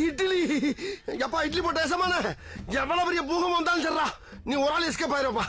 இட்லி எப்பா இட்லி போட்ட ஏசமான எவ்வளவு பெரிய பூகம் வந்தாலும் சரிடா நீ ஒரு ஆள் எஸ்கேப் ஆயிருப்பா.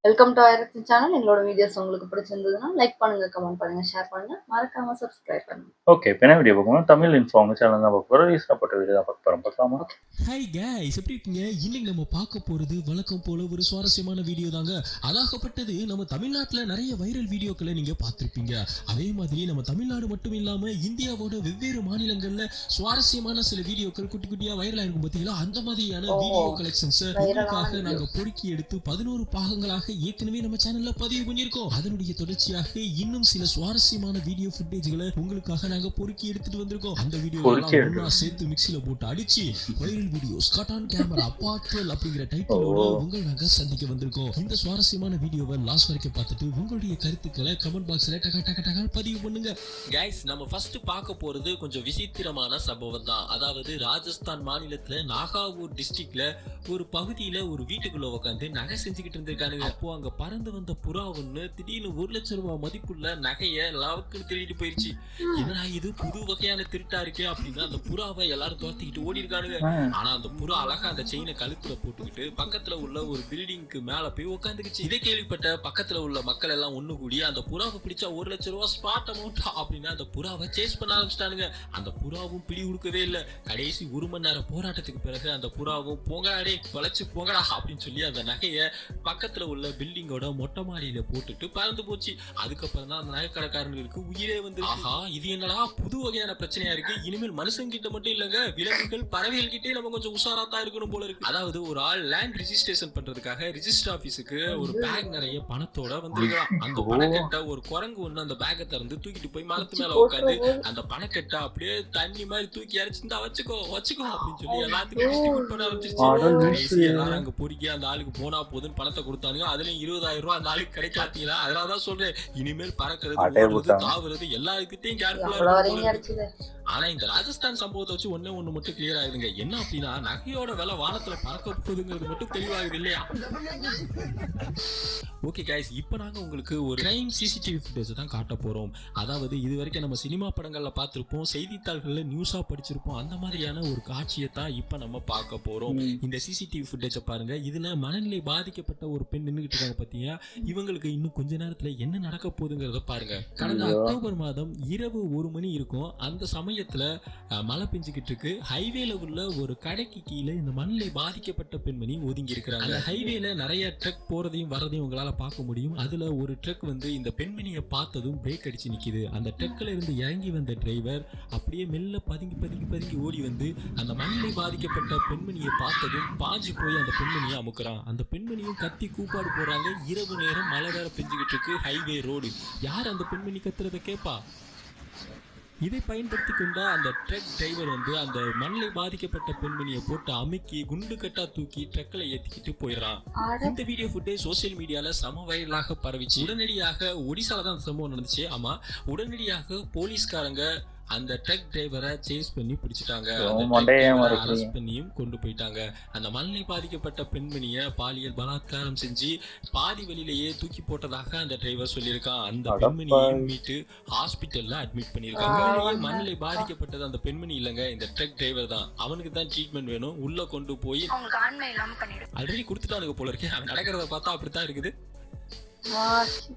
வெல்கம் டு ஐரக்ஷன் சேனல். எங்களோட வீடியோஸ் உங்களுக்கு பிடிச்சிருந்ததுன்னா லைக் பண்ணுங்க, கமெண்ட் பண்ணுங்க, ஷேர் பண்ணுங்க, மறக்காம சப்ஸ்கிரைப் பண்ணுங்க. ஓகே, இப்போ என்ன வீடியோ பார்க்கணும்? தமிழ் இன்ஃபோ உங்கள் சேனல் தான் பார்க்க போகிறோம். ரீசனாக போட்ட வீடியோ தான் பார்க்க போகிறோம். பார்க்கலாமா? ஹாய் கைஸ், எப்படி இருக்கீங்க? இன்னைக்கு நம்ம பார்க்க போகிறது வழக்கம் போல ஒரு சுவாரஸ்யமான வீடியோ தாங்க. அதாகப்பட்டது நம்ம தமிழ்நாட்டில் நிறைய வைரல் வீடியோக்களை நீங்கள் பார்த்துருப்பீங்க. அதே மாதிரி நம்ம தமிழ்நாடு மட்டும் இல்லாமல் இந்தியாவோட வெவ்வேறு மாநிலங்களில் சுவாரஸ்யமான சில வீடியோக்கள் குட்டி குட்டியாக வைரலாக இருக்கும் பார்த்தீங்களா? அந்த மாதிரியான வீடியோ கலெக்ஷன்ஸை உங்களுக்காக நாங்கள் பொறுக்கி எடுத்து 11 பாகங்களாக ஏற்கனவே நம்ம சேனல்ல பதிவு பண்ணியிருக்கோம். அதனுடைய தொடர்ச்சியாக இன்னும் சில சுவாரஸ்யமான வீடியோ ஃபுட்டேஜ்களை உங்களுக்காக நாங்க பொறுக்கி எடுத்துட்டு வந்திருக்கோம். அந்த வீடியோ சேர்த்து மிக்ஸில போட்டு அடிச்சு viral videos cut on camera part 12 அப்படிங்கிற டைட்டிலோட உங்களை நாங்க சந்திக்க வந்திருக்கோம். இந்த சுவாரஸ்யமான வீடியோவை லாஸ்ட் வரைக்கும் பார்த்துட்டு உங்களுடைய கருத்துக்களை கமெண்ட் பாக்ஸ்ல டக டக டக பதிவு பண்ணுங்க. கைஸ், நம்ம ஃபர்ஸ்ட் பார்க்க போறது கொஞ்சம் விசித்திரமான சம்பவம் தான். அதாவது ராஜஸ்தான் மாநிலத்துல நாகாவூர் டிஸ்ட்ரிக்ட்ல ஒரு பகுதியில ஒரு வீட்டுக்குள்ள உட்காந்து நகை செஞ்சுக்கிட்டு இருந்திருக்கானுங்க. அப்போ அங்க பறந்து வந்த புறா ஒண்ணு திடீர்னு 1 லட்சம் ரூபாய் மதிப்புள்ள நகைய லாவுக்குன்னு திருடிட்டு போயிருச்சு. என்னடா இது புது வகையான திருட்டா இருக்கே அப்படின்னு அந்த புறாவை எல்லாரும் துரத்திக்கிட்டு ஓடி இருக்கானுங்க. ஆனா அந்த புறா அழகா அந்த செயினை கழுத்துல போட்டுக்கிட்டு பக்கத்துல உள்ள ஒரு பில்டிங்க்கு மேல போய் உட்காந்துக்குச்சு. இதை கேள்விப்பட்ட பக்கத்துல உள்ள மக்கள் எல்லாம் ஒண்ணு கூடி அந்த புறாவை பிடிச்சா 1 லட்சம் ரூபாய் ஸ்பாட் அமௌண்ட் அப்படின்னு அந்த புறாவை சேஸ் பண்ண ஆரம்பிச்சிட்டானுங்க. அந்த புறாவும் பிடி கொடுக்கவே இல்லை. கடைசி 1 மணி நேரம் போராட்டத்துக்கு பிறகு அந்த புறாவும் போங்கடா வளைச்சு போங்கடா அப்படின்னு சொல்லி அந்த நகைய பக்கத்துல உள்ள பில்டிங்கோட மொட்டை மாடியில போட்டுட்டு பறந்து போச்சு. அதுக்கப்புறம் தான் அந்த நகைக்கடைக்காரங்களுக்கு உயிரே வந்து, ஆஹா இது என்னடா புது வகையான பிரச்சனையா இருக்கு. இனிமேல் மனுஷங்க கிட்ட மட்டும் இல்லங்க, விலங்குகள் பறவைகள் கிட்டே நம்ம கொஞ்சம் உஷாரா தான் இருக்கணும் போல இருக்கு. அதாவது ஒரு ஆள் லேண்ட் ரிஜிஸ்ட்ரேஷன் பண்றதுக்காக ரிஜிஸ்டர் ஆபீஸுக்கு ஒரு பேக் நிறைய பணத்தோட வந்திருக்கான். அந்த பணக்கட்டை ஒரு குரங்கு ஒண்ணு அந்த பேக்கை திறந்து தூக்கிட்டு போய் மரத்து மேல உட்காந்து அந்த பணக்கட்டை அப்படியே தண்ணி மாதிரி தூக்கி அரைச்சிருந்தா வச்சுக்கோ அப்படின்னு சொல்லி எல்லாத்துக்கும் டிஸ்ட்ரிபியூட் பண்ண ஆரம்பிச்சிருச்சு. எல்லாரும் அங்க பொறுக்கி அந்த ஆளுக்கு போனா போதுன்னு பணத்தை கொடுத்தானுங்க. அதுலயும் 20,000 ரூபாய் அந்த ஆளுக்கு கிடைக்காதீங்களா? அதனாலதான் சொல்றேன், இனிமேல் பறக்கிறது தாவுறது எல்லாருக்கிட்டையும் கேர்ஃபுல்லா. ஆனா இந்த ராஜஸ்தான் சம்பவத்தை வச்சு ஒண்ணு மட்டும் கிளியர் ஆகுதுங்க. என்ன அப்படின்னா, நகையோட விலை வானத்துல பறக்க போகுதுங்கிறது மட்டும் தெளிவாகுது இல்லையா? ஓகே கைஸ், இப்போ நாங்க உங்களுக்கு ஒரு கிரைம் சிசிடிவி ஃபுட்டேஜ் தான் காட்ட போறோம். அதாவது இது வரைக்கும் நம்ம சினிமா படங்கள்ல பார்த்திருப்போம், செய்தித்தாள்கள்ல நியூஸா படிச்சிருப்போம். அந்த மாதிரியான ஒரு காட்சியை தான் இப்போ நம்ம பார்க்க போறோம். இந்த சிசிடிவி ஃபுட்டேஜை பாருங்க. இதுல மனநிலை பாதிக்கப்பட்ட ஒரு பெண் நின்றுகிட்டு இருக்காங்க பாத்தீங்க. இவங்களுக்கு இன்னும் கொஞ்ச நேரத்துல என்ன நடக்க போகுதுங்கிறத பாருங்க. கடந்த அக்டோபர் மாதம் இரவு 1 மணி இருக்கும். அந்த சமயத்துல மழை பெஞ்சுக்கிட்டு இருக்கு. ஹைவேல உள்ள ஒரு கடைக்கு கீழே இந்த மண்ணிலை பாதிக்கப்பட்ட பெண்மணி ஒதுங்கி இருக்கிறாங்க. அந்த ஹைவேல நிறைய ட்ரக் போறதையும் வரதையும் உங்களால பார்க்க முடியும். அதுல ஒரு ட்ரக் வந்து இந்த பெண்மணியை பார்த்ததும் பிரேக் அடிச்சு நிக்குது. அந்த ட்ரக்ல இருந்து இறங்கி வந்த டிரைவர் அப்படியே மெல்ல பதுங்கி ஓடி வந்து அந்த மண்ணிலை பாதிக்கப்பட்ட பெண்மணியை பார்த்ததும் பாஞ்சு போய் அந்த பெண்மணியை அமுக்குறான். அந்த பெண்மணியும் கத்தி கூப்பாடு போறாங்க. இரவு நேரம் மழை வேற பெஞ்சுக்கிட்டு இருக்கு, ஹைவே ரோடு. யார் அந்த பெண்மணி கத்துறத கேப்பா? இதை பயன்படுத்தி கொண்ட அந்த ட்ரக் டிரைவர் வந்து அந்த மண்ணிலை பாதிக்கப்பட்ட பெண்மணியை போட்டு அமுக்கி குண்டு கட்டா தூக்கி ட்ரக்ல ஏத்திக்கிட்டு போயிடறான். இந்த வீடியோ ஃபுட்டேஜ் சோசியல் மீடியால சம வைரலாக பரவிச்சு. உடனடியாக ஒடிசால தான் சம்பவம் நடந்துச்சு. ஆமா, உடனடியாக போலீஸ்காரங்க அந்த ட்ரக் டிரைவரை சேஸ் பண்ணி பிடிச்சிட்டாங்க. அரெஸ்ட் பண்ணியும் கொண்டு போயிட்டாங்க. அந்த மண்ணிலை பாதிக்கப்பட்ட பெண்மணியை பாலியல் பலாத்காரம் செஞ்சு பாதி வழியிலேயே தூக்கி போட்டதாக அந்த டிரைவர் சொல்லியிருக்கான். அந்த பெண்மணியை மீட்டு ஹாஸ்பிட்டல்ல அட்மிட் பண்ணிருக்காங்க. மண்ணிலை பாதிக்கப்பட்டது அந்த பெண்மணி இல்லைங்க, இந்த ட்ரக் டிரைவர் தான். அவனுக்கு தான் ட்ரீட்மெண்ட் வேணும். உள்ள கொண்டு போய் ஆல்ரெடி கொடுத்துட்டானுங்க போல இருக்கு. அவன் நடக்கிறத பார்த்தா அப்படித்தான் இருக்குது.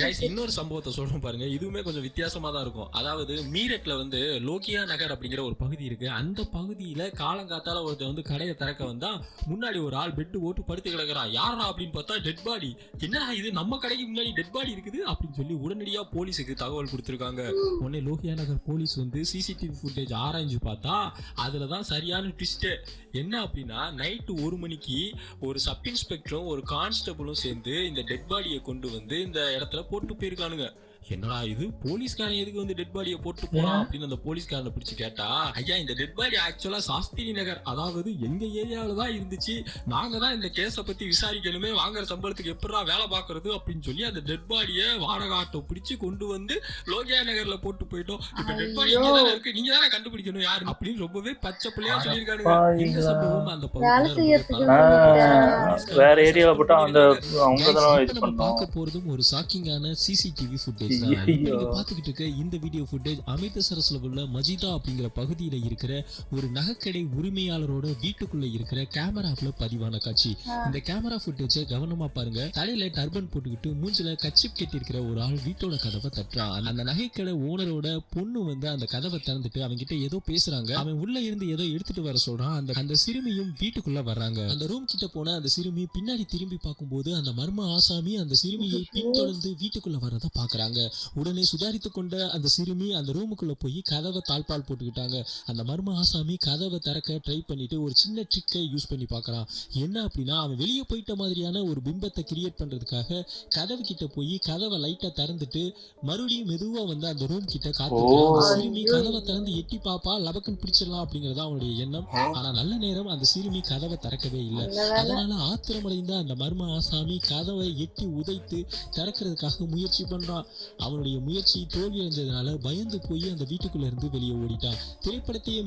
கைஸ், இன்னொரு சம்பவத்தை சொல்றோம் பாருங்க. இதுவுமே கொஞ்சம் வித்தியாசமா தான் இருக்கும். அதாவது மீரட்ல வந்து லோகியா நகர் அப்படிங்கிற ஒரு பகுதி இருக்கு. அந்த பகுதியில காலங்காத்தால ஒருத்தர் வந்து கடையை திறக்க வந்தா முன்னாடி ஒரு ஆள் பெட் ஓட்டு படுத்து கிடக்குறான். யாரா அப்படின்னு பார்த்தா டெட் பாடி. என்னடா இது, நம்ம கடைக்கு முன்னாடி டெட் பாடி இருக்குது அப்படின்னு சொல்லி உடனடியா போலீஸுக்கு தகவல் கொடுத்திருக்காங்க. உடனே லோகியா நகர் போலீஸ் வந்து சிசிடிவி ஃபுட்டேஜ் ஆராய்ஞ்சு பார்த்தா அதுலதான் சரியான ட்விஸ்ட். என்ன அப்படின்னா, நைட்டு 1 மணிக்கு ஒரு சப் இன்ஸ்பெக்டரும் ஒரு கான்ஸ்டபிளும் சேர்ந்து இந்த டெட் பாடியை கொண்டு வந்து இந்த இடத்துல போட்டு போயிருக்கானுங்க. என்னடா இது, போலீஸ்காரன் எதுக்கு வந்து டெட் பாடியை போட்டு போறான் அப்படின்னு அந்த போலீஸ்காரனை பிடிச்சு கேட்டா, ஐயா இந்த டெட் பாடி ஆக்சுவலா சாஸ்திரி நகர், அதாவது எங்க ஏரியாவில தான் இருந்துச்சு. நாங்க தான் இந்த கேஸை பத்தி விசாரிக்கணுமே, வாங்குற சம்பளத்துக்கு எப்படா வேலை பாக்குறது அப்படின்னு சொல்லி அந்த டெட் பாடியை வாடகை ஆட்டோ பிடிச்சு கொண்டு வந்து லோகியா நகர்ல போட்டு போயிட்டோம். இப்ப டெட் பாடி இங்கதானே இருக்கு, நீங்க தானே கண்டுபிடிக்கணும் யாரு அப்படின்னு ரொம்பவே பச்சை பிள்ளையா சொல்லியிருக்கானுங்க. இந்த சம்பவம் அந்த வேற ஏரியால போட்டா அந்த அவங்க தான் இது பார்க்க போறதும் ஒரு ஷாக்கிங்கான சிசிடிவி ஃபுட்டேஜ். ஃபுட்டேஜ் தான். இப்போ ஐயோ. நீங்க பார்த்துக்கிட்டு இருக்க இந்த வீடியோ ஃபுட்டேஜ் அமிர்தசரஸ்ல உள்ள மஜிதா அப்படிங்கிற பகுதியில இருக்கிற ஒரு நகைக்கடை உரிமையாளரோட வீட்டுக்குள்ள இருக்கிற கேமராவில் பதிவான காட்சி. இந்த கேமரா ஃபுட்டேஜை கவனமா பாருங்க. தலையில டர்பன் போட்டுக்கிட்டு மூஞ்சில கச்சிப் கட்டி இருக்கிற ஒரு ஆள் வீட்டோட கதவை தட்டுறான். அந்த நகைக்கடை ஓனரோட பொண்ணு வந்து அந்த கதவை திறந்துட்டு அவங்க கிட்ட ஏதோ பேசுறாங்க. அவன் உள்ள இருந்து ஏதோ எடுத்துட்டு வர சொல்றான். அந்த சிறுமியும் வீட்டுக்குள்ள வர்றாங்க. அந்த ரூம் கிட்ட போன அந்த சிறுமி பின்னாடி திரும்பி பார்க்கும்போது அந்த மர்ம ஆசாமி அந்த சிறுமியை பின்தொடர்ந்து வீட்டுக்குள்ள வரத பாக்குறாங்க. உடனே சுதாரித்து கொண்ட அந்த சிறுமி அந்த ரூமுக்குள்ள போய் கதவை தாழ்பால் போட்டுக்கிட்டாங்க. அந்த மர்ம ஆசாமி கதவை திறக்க ட்ரை பண்ணிட்டு ஒரு சின்ன ட்ரிக்கை யூஸ் பண்ணி பார்க்கறான். என்ன அப்படின்னா அவன் வெளியே போயிட்ட மாதிரியான ஒரு பிம்பத்தை கிரியேட் பண்றதுக்காக கதவு கிட்ட போய் கதவை லைட்டா திறந்துட்டு மறுபடியும் மெதுவா வந்து அந்த ரூம் கிட்ட காத்துக்கிறான். சிறுமி கதவை திறந்து எட்டி பாப்பா லபக்குன்னு பிடிச்சிடலாம் அப்படிங்கறதா அவனுடைய எண்ணம். ஆனா நல்ல நேரம் அந்த சிறுமி கதவை திறக்கவே இல்லை. அதனால ஆத்திரமடைந்த அந்த மர்ம ஆசாமி கதவை எட்டி உதைத்து திறக்கிறதுக்காக முயற்சி பண்றான். அவனுடைய முயற்சி தோல்வி அடைஞ்சதுனால பயந்து போய் அந்த வீட்டுக்குள்ள இருந்து வெளியே ஓடிட்டான். திரைப்படத்தையே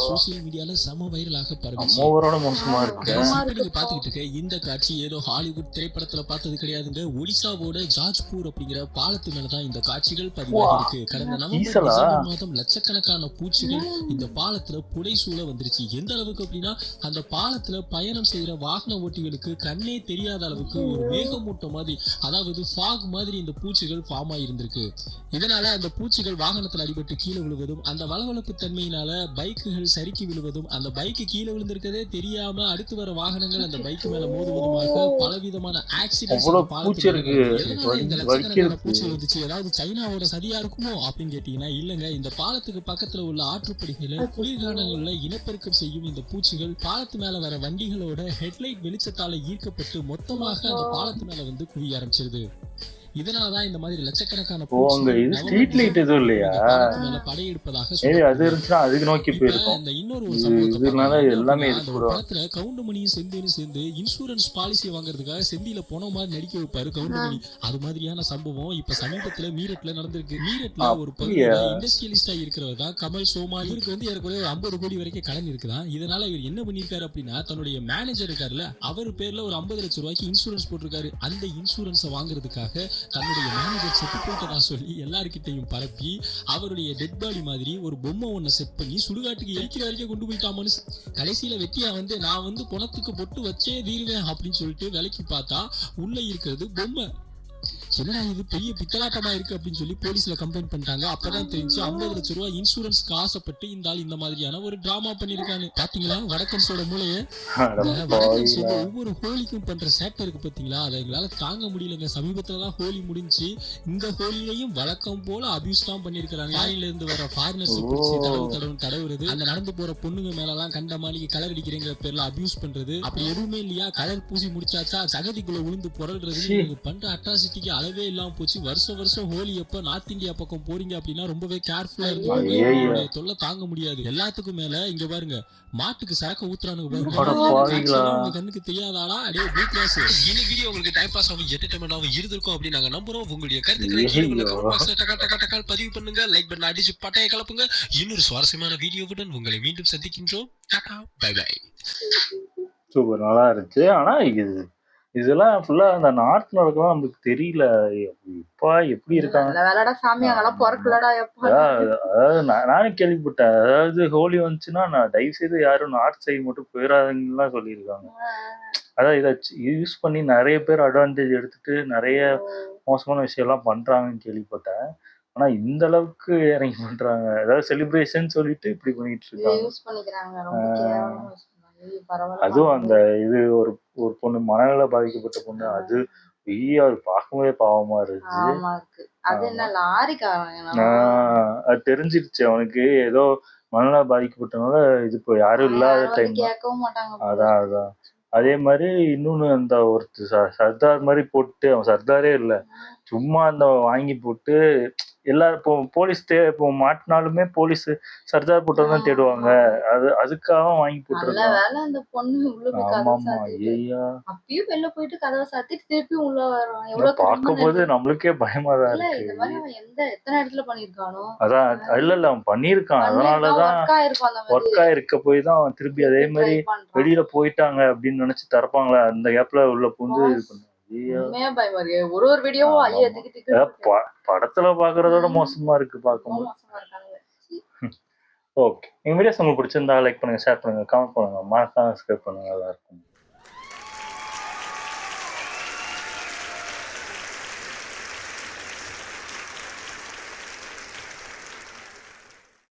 சோசியல் மீடியால சம வைரலாக பரவிச்சு. நீங்க பாத்துக்கிட்டு இருக்க இந்த காட்சி ஏதோ ஹாலிவுட் திரைப்படத்துல பார்த்தது கிடையாதுங்க. ஒடிசாவோட ஜாஜ்பூர் அப்படிங்கிற பாலத்து மேலதான் இந்த காட்சிகள் பதிவாகி இருக்கு. கடந்த நவம்பர் மாதம் லட்சக்கணக்கான பூச்சிகள் இந்த பாலத்துல புடைசூழ வந்துருச்சு. எந்த அளவுக்கு அப்படின்னா அந்த பாலத்துல பயணம் செய்யற வாகன ஓட்டிகளுக்கு கண்ணே தெரியாத அளவுக்கு ஒரு மேகமூட்டம் மாதிரி, அதாவது ஃபாக் மாதிரி இந்த பூச்சிகள் ஃபார்ம் ஆயிருந்திருக்கு. இதனால அந்த பூச்சிகள் வாகனத்தில் அடிபட்டு கீழே விழுவதும், அந்த வளவளப்பு தன்மையினால பைக்குகள் சறுக்கி விழுவதும், அந்த பைக்கு கீழே விழுந்திருக்கதே தெரியாம அடுத்து வர வாகனங்கள் அந்த பைக்கு மேல மோதுவதுமாக பலவிதமான ஆக்சிடென்ட்ஸ் பூச்சிகள் வந்துச்சு. ஏதாவது சைனாவோட சதியா இருக்குமோ அப்படின்னு கேட்டீங்கன்னா இல்லங்க. இந்த பாலத்துக்கு பக்கத்துல உள்ள ஆற்றுப்படுகையில குளிர்காலங்கள்ல இனப்பெருக்கம் செய்யும் இந்த பூச்சிகள் பாலத்து மேல வர வண்டிகளோட ஹெட்லைட் வெளிச்சத்தால ஈர்க்கப்பட்டு மொத்தமாக அந்த பாலத்து மேல வந்து குவிய ஆரம்பிச்சிருது. இதனாலதான் இந்த மாதிரி லட்சக்கணக்கான படையெடுப்பதாக படத்துல கவுண்டமணியும் செந்திலும் சேர்ந்து இன்சூரன்ஸ் பாலிசி வாங்குறதுக்காக செந்தியில போன மாதிரி நடிக்க வைப்பாரு கவுண்டமணி. அது மாதிரியான சம்பவம் இப்ப சமீபத்துல மீரட்ல நடந்திருக்கு. மீரட்ல ஒரு இண்டஸ்ட்ரியலிஸ்டா இருக்கிறவர் தான் கமல் சோமா. இவருக்கு வந்து ஏறக்குறைய ஒரு 50 கோடி வரைக்கும் கடன் இருக்குதான். இதனால இவர் என்ன பண்ணிருக்காரு அப்படின்னா தன்னுடைய மேனேஜர் இருக்காருல்ல அவர் பேர்ல ஒரு 50 லட்சம் ரூபாய்க்கு இன்சூரன்ஸ் போட்டிருக்காரு. அந்த இன்சூரன்ஸை வாங்குறதுக்காக தன்னுடைய மேனேஜர் செத்து போயிட்டதா சொல்லி எல்லார்கிட்டையும் பரப்பி அவருடைய டெட் பாடி மாதிரி ஒரு பொம்மை ஒன்றை செட் பண்ணி சுடுகாட்டுக்கு எரிக்கிற வரைக்கும் கொண்டு போயிட்டாமனு கடைசியில வெட்டியா வந்து நான் வந்து பணத்துக்கு பொட்டு வச்சே தீருவேன் அப்படின்னு சொல்லிட்டு விலைக்கு பார்த்தா உள்ள இருக்கிறது பொம்மை. என்னடா இது பெரிய பித்தலாட்டமா இருக்கு அப்படின்னு சொல்லி போலீஸ்ல கம்ப்ளைண்ட் பண்ணிட்டாங்க. அப்பதான் தெரிஞ்சு 50 லட்சம் ரூபாய் இன்சூரன்ஸ்க்கு ஆசைப்பட்டு இந்த ஆள் இந்த மாதிரியான ஒரு டிராமா பண்ணிருக்காங்க. பாத்தீங்களா வடக்கன்ஸோட மூளைய. வடக்கன்ஸ் வந்து ஒவ்வொரு ஹோலிக்கும் பண்ற சேட்டை இருக்கு பாத்தீங்களா, அதை எங்களால தாங்க முடியலங்க. சமீபத்துலதான் ஹோலி முடிஞ்சு இந்த ஹோலிலையும் வழக்கம் போல அபியூஸ் தான் பண்ணிருக்காங்க. லாரில இருந்து வர ஃபாரினர்ஸ் பிடிச்சி தடவுறது, அந்த நடந்து போற பொண்ணுங்க மேல எல்லாம் கண்ட மாளிகை கலர் அடிக்கிறேங்கிற பேர்ல அபியூஸ் பண்றது. அப்படி எதுவுமே இல்லையா, கலர் பூசி முடிச்சாச்சா சகதிக்குள்ள விழுந்து புரள்றது. பண்ற அட்ராசிட்டிக்கு அளவே இல்லாம போச்சு. வருஷம் ஹோலி எப்ப நார்த் இந்தியா பக்கம் போறீங்க அப்படின்னா ரொம்பவே கேர்ஃபுல்லா இருக்கு. தொல்லை தாங்க முடியாது. எல்லாத்துக்கும் மேல இங்க பாருங்க மாட்டுக்கு சரக்கு ஊத்துறானுங்க. கண்ணுக்கு தெரியாதாடா அடே பீட்ராஸ். இந்த வீடியோ உங்களுக்கு டைம் பாஸ் ஆகும் என்டர்டைன்மென்ட் ஆகும் இருந்திருக்கும் அப்படின்னு நாங்க நம்புறோம். உங்களுடைய கருத்துக்களை பதிவு பண்ணுங்க. லைக் பட்டன் அடிச்சு பட்டைய கலப்புங்க. இன்னொரு சுவாரஸ்யமான வீடியோவுடன் உங்களை மீண்டும் சந்திக்கின்றோம். Tata bye by. சூப்பர் நல்லா இருந்துச்சு. ஆனா இதெல்லாம் ஃபுல்லா அந்த நார்த் நடக்கலாம் நமக்கு தெரியல. இப்ப எப்படி இருக்காங்க அதாவது நானே கேள்விப்பட்டேன். அதாவது ஹோலி வந்துச்சுன்னா நான் தயவு செய்து யாரும் நார்த் சைடு மட்டும் போயிடாதீங்கலாம் சொல்லியிருக்காங்க. அதான் இதை யூஸ் பண்ணி நிறைய பேர் அட்வான்டேஜ் எடுத்துட்டு நிறைய மோசமான விஷயம் எல்லாம் பண்றாங்கன்னு கேள்விப்பட்டேன். ஆனா இந்த அளவுக்கு இறங்கி பண்றாங்க. அதாவது செலிப்ரேஷன் சொல்லிட்டு இப்படி பண்ணிட்டு இருக்காங்க. அதுவும் அந்த இது ஒரு பொண்ணு மனநல பாதிக்கப்பட்ட பொண்ணு, அது அது பார்க்கும்போதே பாவமா இருந்துச்சு. அது தெரிஞ்சிருச்சு அவனுக்கு ஏதோ மனநல பாதிக்கப்பட்டனால இது இப்போ யாரும் இல்லாத டைம். அதான் அதே மாதிரி இன்னொன்னு அந்த ஒருத்தர் சர்தார் மாதிரி போட்டு, அவன் சர்தாரே இல்லை சும்மா அந்த வாங்கி போட்டு எல்லாரும் இப்போ போலீஸ் இப்போ மாட்டினாலுமே போலீஸ் சர்தார் போட்டதான் தான் தேடுவாங்க. அதுக்காக வாங்கி போட்டுருக்காங்க. பார்க்கும்போது நம்மளுக்கே பயமா தான் இருக்கு. அதான் இல்ல அவன் பண்ணிருக்கான். அதனாலதான் ஒர்க் ஆயிருக்க போய் தான் அவன் திருப்பி அதே மாதிரி வெளியில போயிட்டாங்க அப்படின்னு நினைச்சு தரப்பாங்களா அந்த கேப்ல உள்ள புந்து இது பண்ண. ஐயோ உண்மையா பயமா இருக்கு. ஒரு வீடியோவும் ஐயா ஆமாமா. திக்கு திக்கு படத்துல பாக்குறதோட மோசமா இருக்கு ரொம்ப பார்க்கும்போது. மோசமா இருக்காங்க. ஓகே. எங்க வீடியோஸ் உங்களுக்கு பிடிச்சிருந்தா லைக் பண்ணுங்க, ஷேர் பண்ணுங்க, கமெண்ட் பண்ணுங்க, மறக்காம சப்ஸ்கிரைப் பண்ணுங்க. நல்லா இருக்கும்.